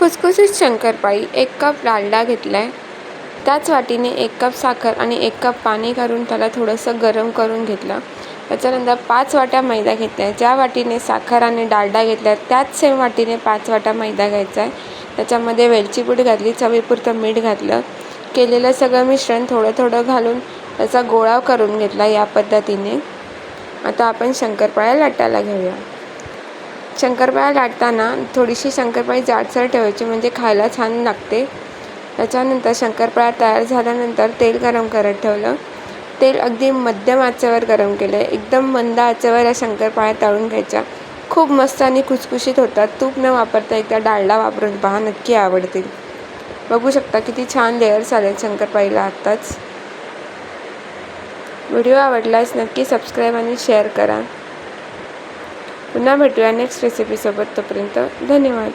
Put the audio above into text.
खुसखुशीत शंकरपाळी 1 कप डालडा घेतला आहे. त्याच वाटीने 1 कप साखर आणि 1 कप पाणी घालून त्याला थोडंसं गरम करून घेतलं. त्याच्यानंतर 5 वाट्या मैदा घेतला आहे. ज्या वाटीने साखर आणि डालडा घेतला त्याच सेम वाटीने 5 वाट्या मैदा घ्यायचा आहे. त्याच्यामध्ये वेलची पूड घातली, चवीपुरतं मीठ घातलं. केलेलं सगळं मिश्रण थोडं थोडं घालून त्याचा गोळा करून घेतला. या पद्धतीने आता आपण शंकरपाळ्या लाटायला घेऊया. शंकरपाळ्या लाटताना थोडीशी शंकरपाळी जाडसर ठेवायची, म्हणजे खायला छान लागते. त्याच्यानंतर शंकरपाळ्या तयार झाल्यानंतर तेल गरम करत ठेवलं. तेल अगदी मध्यम आचेवर गरम केलं. एकदम मंद आचेवर या शंकरपाळ्या तळून घ्यायच्या. खूप मस्त आणि खुसखुशीत होतात. तूप न वापरता एकदा डालडा वापरून पहा, नक्की आवडतील. बघू शकता किती छान लेअर्स आले शंकरपाळीला आत्ताच. व्हिडिओ आवडल्यास नक्की सबस्क्राईब आणि शेअर करा. पुन्हा भेटूया नेक्स्ट रेसिपीसोबत. तोपर्यंत धन्यवाद.